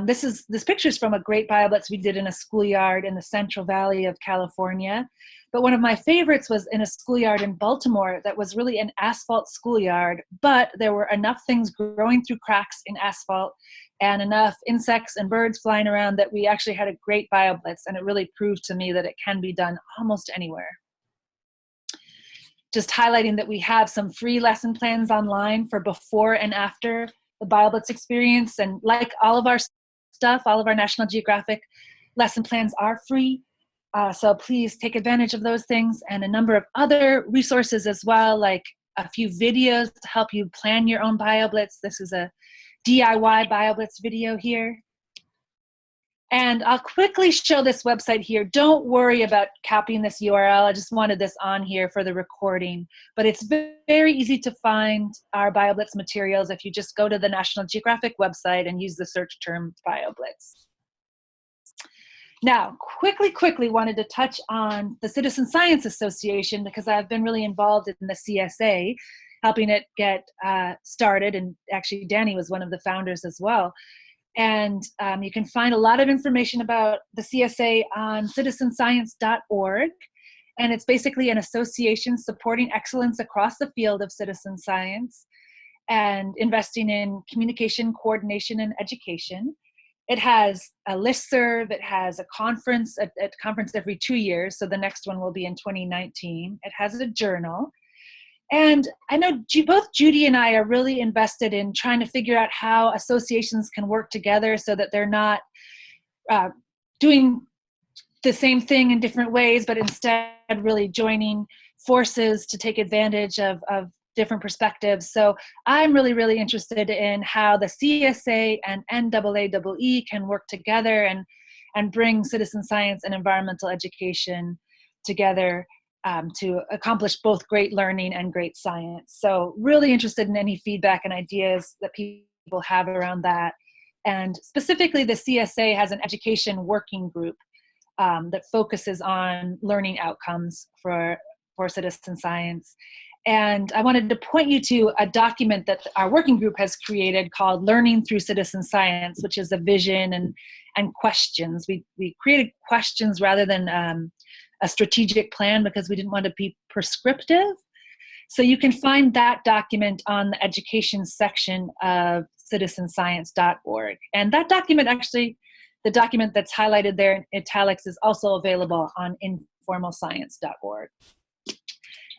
This picture is from a great BioBlitz we did in a schoolyard in the Central Valley of California. But one of my favorites was in a schoolyard in Baltimore that was really an asphalt schoolyard, but there were enough things growing through cracks in asphalt and enough insects and birds flying around that we actually had a great BioBlitz, and it really proved to me that it can be done almost anywhere. Just highlighting that we have some free lesson plans online for before and after the BioBlitz experience. And like all of our stuff, all of our National Geographic lesson plans are free. So please take advantage of those things, and a number of other resources as well, like a few videos to help you plan your own BioBlitz. This is a DIY BioBlitz video here. And I'll quickly show this website here. Don't worry about copying this URL. I just wanted this on here for the recording. But it's very easy to find our BioBlitz materials if you just go to the National Geographic website and use the search term BioBlitz. Now, quickly wanted to touch on the Citizen Science Association, because I've been really involved in the CSA, helping it get started. And actually, Danny was one of the founders as well. And you can find a lot of information about the CSA on citizenscience.org. And it's basically an association supporting excellence across the field of citizen science and investing in communication, coordination, and education. It has a listserv. It has a conference, a conference every 2 years. So the next one will be in 2019. It has a journal. And I know both Judy and I are really invested in trying to figure out how associations can work together so that they're not doing the same thing in different ways, but instead really joining forces to take advantage of different perspectives. So I'm really, really interested in how the CSA and NAAEE can work together and bring citizen science and environmental education together to accomplish both great learning and great science. So really interested in any feedback and ideas that people have around that. And specifically, the CSA has an education working group that focuses on learning outcomes for citizen science. And I wanted to point you to a document that our working group has created called Learning Through Citizen Science, which is a vision and questions. We created questions rather than a strategic plan because we didn't want to be prescriptive. So you can find that document on the education section of citizenscience.org. And that document, actually, the document that's highlighted there in italics, is also available on informalscience.org.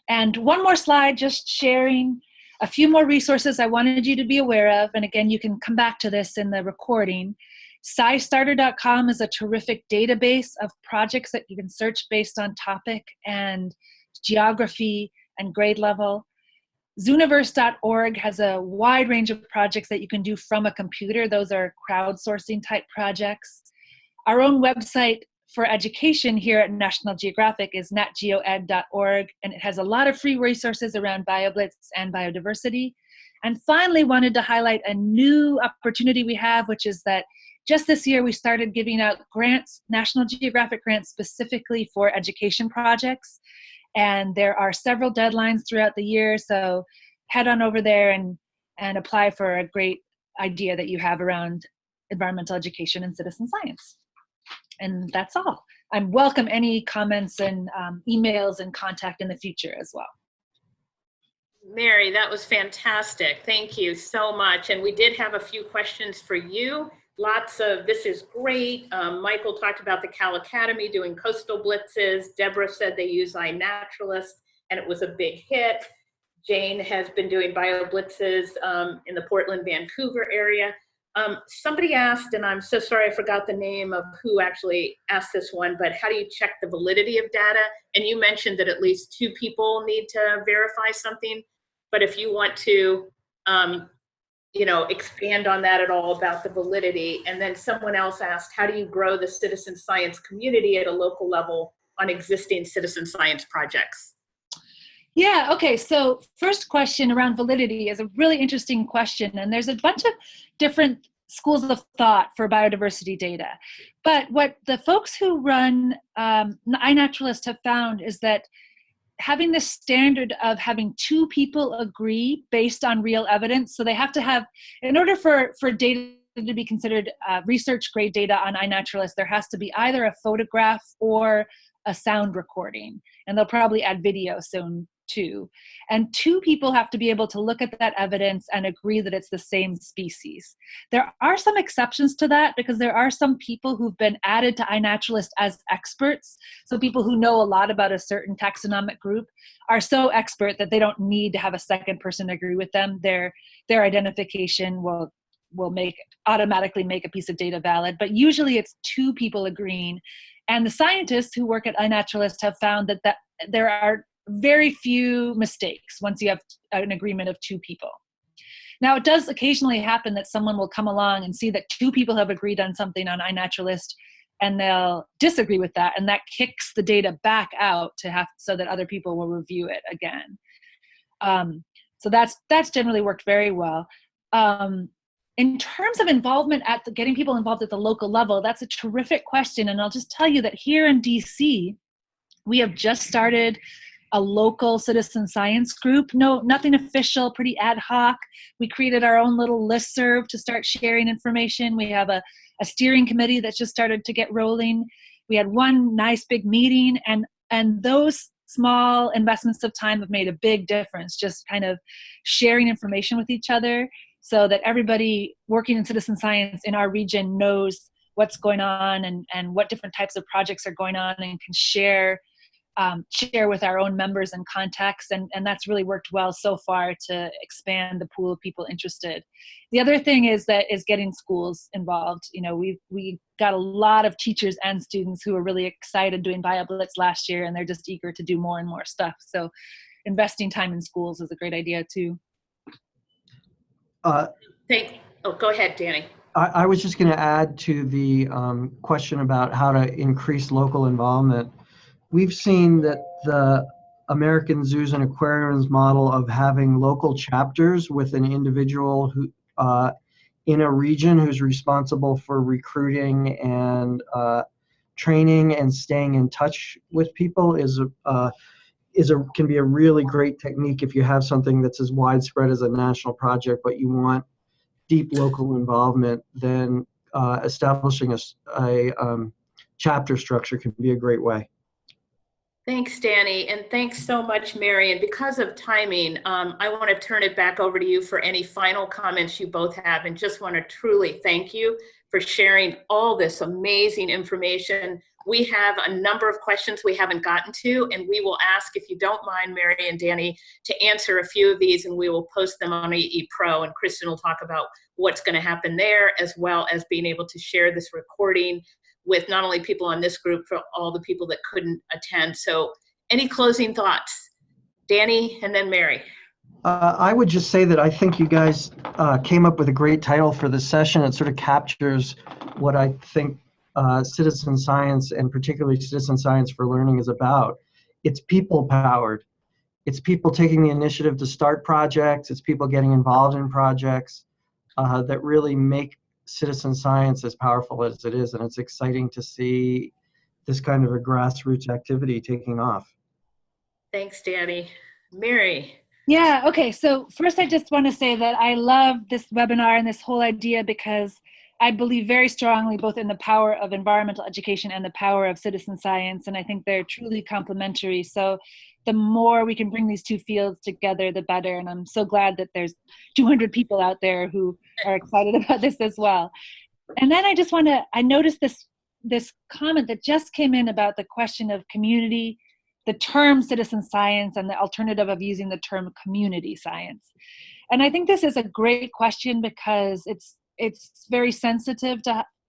And one more slide, just sharing a few more resources I wanted you to be aware of. And again, you can come back to this in the recording. SciStarter.com is a terrific database of projects that you can search based on topic and geography and grade level. Zooniverse.org has a wide range of projects that you can do from a computer. Those are crowdsourcing type projects. Our own website for education here at National Geographic is natgeoed.org, and it has a lot of free resources around BioBlitz and biodiversity. And finally, wanted to highlight a new opportunity we have, which is that just this year we started giving out grants, National Geographic grants specifically for education projects. And there are several deadlines throughout the year, so head on over there and apply for a great idea that you have around environmental education and citizen science. And that's all. I welcome any comments and emails and contact in the future as well. Mary, that was fantastic. Thank you so much. And we did have a few questions for you. Lots of, this is great. Michael talked about the Cal Academy doing coastal blitzes. Deborah said they use iNaturalist and it was a big hit. Jane has been doing bio blitzes in the Portland, Vancouver area. Somebody asked, and I'm so sorry I forgot the name of who actually asked this one, but how do you check the validity of data? And you mentioned that at least 2 people need to verify something, but if you want to expand on that at all about the validity. And then someone else asked, how do you grow the citizen science community at a local level on existing citizen science projects? Yeah, okay, so first question around validity is a really interesting question, and there's a bunch of different schools of thought for biodiversity data. But what the folks who run iNaturalist have found is that having this standard of having 2 people agree based on real evidence, so they have to have, in order for data to be considered research grade data on iNaturalist, there has to be either a photograph or a sound recording, and they'll probably add video soon too. And 2 people have to be able to look at that evidence and agree that it's the same species. There are some exceptions to that because there are some people who've been added to iNaturalist as experts. So people who know a lot about a certain taxonomic group are so expert that they don't need to have a second person agree with them. Their identification will automatically make a piece of data valid, but usually it's 2 people agreeing. And the scientists who work at iNaturalist have found that there are very few mistakes once you have an agreement of 2 people. Now, it does occasionally happen that someone will come along and see that 2 people have agreed on something on iNaturalist and they'll disagree with that, and that kicks the data back out so that other people will review it again. So that's generally worked very well. In terms of involvement getting people involved at the local level, that's a terrific question. And I'll just tell you that here in DC, we have just started a local citizen science group. No, nothing official, pretty ad hoc. We created our own little listserv to start sharing information. We have a steering committee that's just started to get rolling. We had one nice big meeting, and those small investments of time have made a big difference, just kind of sharing information with each other so that everybody working in citizen science in our region knows what's going on and what different types of projects are going on and can share with our own members and contacts, and that's really worked well so far to expand the pool of people interested. The other thing is getting schools involved. We got a lot of teachers and students who were really excited doing BioBlitz last year, and they're just eager to do more and more stuff. So investing time in schools is a great idea too. Go ahead, Danny. I was just going to add to the question about how to increase local involvement. We've seen that the American Zoos and Aquariums model of having local chapters with an individual who in a region who's responsible for recruiting and training and staying in touch with people can be a really great technique if you have something that's as widespread as a national project, but you want deep local involvement. Then establishing a chapter structure can be a great way. Thanks, Danny, and thanks so much, Mary. And because of timing, I want to turn it back over to you for any final comments you both have, and just want to truly thank you for sharing all this amazing information. We have a number of questions we haven't gotten to, and we will ask, if you don't mind, Mary and Danny, to answer a few of these, and we will post them on EE Pro, and Kristen will talk about what's going to happen there, as well as being able to share this recording with not only people on this group, for all the people that couldn't attend. So any closing thoughts? Danny and then Mary. I would just say that I think you guys came up with a great title for this session. It sort of captures what I think citizen science, and particularly citizen science for learning, is about. It's people powered. It's people taking the initiative to start projects. It's people getting involved in projects that really make citizen science as powerful as it is, and it's exciting to see this kind of a grassroots activity taking off. Thanks, Danny. Mary. Yeah, okay, so first I just want to say that I love this webinar and this whole idea, because I believe very strongly both in the power of environmental education and the power of citizen science, and I think they're truly complementary. So the more we can bring these two fields together, the better, and I'm so glad that there's 200 people out there who are excited about this as well. And then I noticed this comment that just came in about the question of community, the term citizen science, and the alternative of using the term community science. And I think this is a great question, because it's very sensitive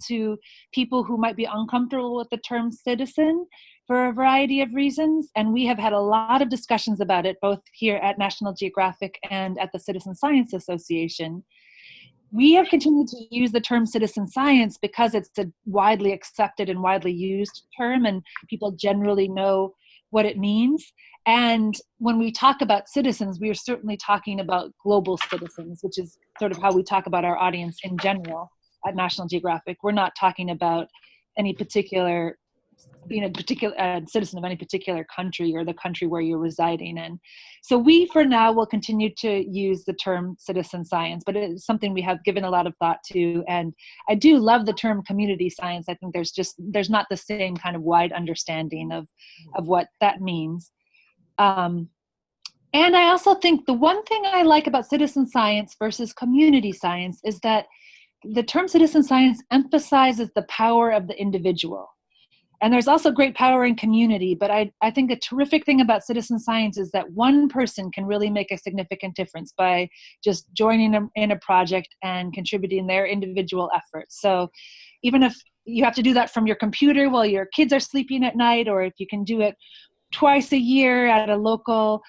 to people who might be uncomfortable with the term citizen for a variety of reasons. And we have had a lot of discussions about it, both here at National Geographic and at the Citizen Science Association. We have continued to use the term citizen science because it's a widely accepted and widely used term, and people generally know what it means. And when we talk about citizens, we are certainly talking about global citizens, which is sort of how we talk about our audience in general at National Geographic. We're not talking about being a citizen of any particular country or the country where you're residing in. So we, for now, will continue to use the term citizen science, but it is something we have given a lot of thought to. And I do love the term community science. I think there's not the same kind of wide understanding of what that means. And I also think the one thing I like about citizen science versus community science is that the term citizen science emphasizes the power of the individual. And there's also great power in community, but I think a terrific thing about citizen science is that one person can really make a significant difference by just joining in a project and contributing their individual efforts. So even if you have to do that from your computer while your kids are sleeping at night, or if you can do it twice a year at a local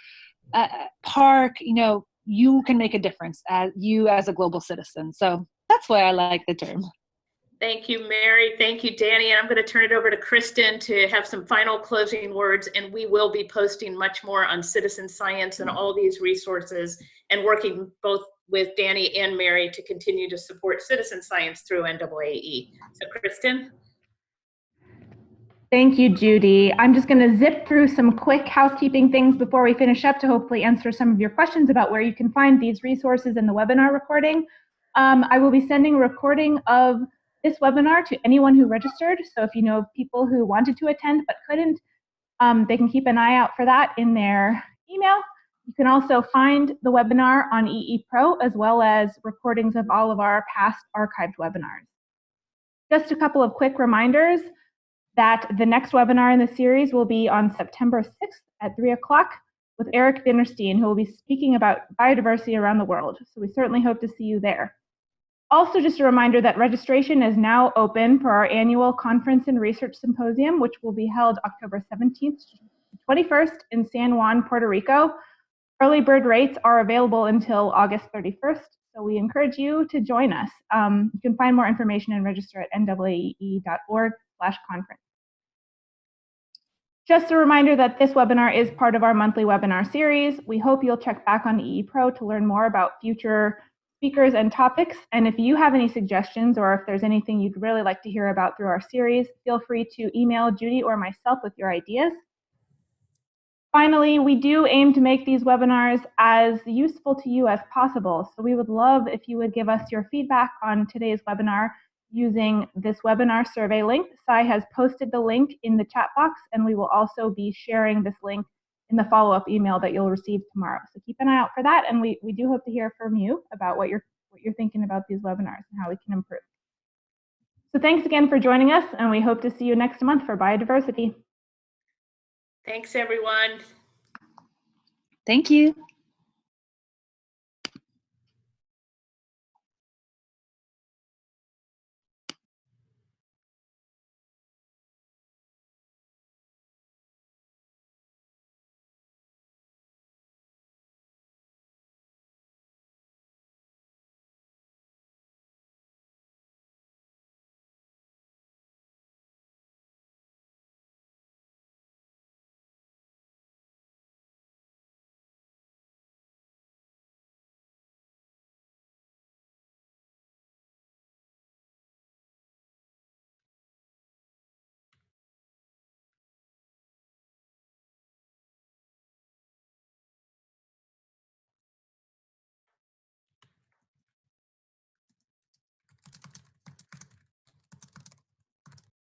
park, you can make a difference as a global citizen. So that's why I like the term. Thank you, Mary. Thank you, Danny. And I'm going to turn it over to Kristen to have some final closing words. And we will be posting much more on citizen science and all these resources, and working both with Danny and Mary to continue to support citizen science through NAAE. So Kristen. Thank you, Judy. I'm just going to zip through some quick housekeeping things before we finish up to hopefully answer some of your questions about where you can find these resources in the webinar recording. I will be sending a recording of this webinar to anyone who registered. So if you know of people who wanted to attend but couldn't, they can keep an eye out for that in their email. You can also find the webinar on EE Pro, as well as recordings of all of our past archived webinars. Just a couple of quick reminders that the next webinar in the series will be on September 6th at 3 o'clock with Eric Dinnerstein, who will be speaking about biodiversity around the world. So we certainly hope to see you there. Also, just a reminder that registration is now open for our annual Conference and Research Symposium, which will be held October 17th to 21st in San Juan, Puerto Rico. Early bird rates are available until August 31st, so we encourage you to join us. You can find more information and register at nwae.org/conference. Just a reminder that this webinar is part of our monthly webinar series. We hope you'll check back on EE Pro to learn more about future speakers and topics. And if you have any suggestions or if there's anything you'd really like to hear about through our series, feel free to email Judy or myself with your ideas. Finally, we do aim to make these webinars as useful to you as possible. So we would love if you would give us your feedback on today's webinar using this webinar survey link. Sai has posted the link in the chat box, and we will also be sharing this link in the follow-up email that you'll receive tomorrow. So keep an eye out for that, and we do hope to hear from you about what you're thinking about these webinars and how we can improve. So thanks again for joining us, and we hope to see you next month for biodiversity. Thanks, everyone. Thank you.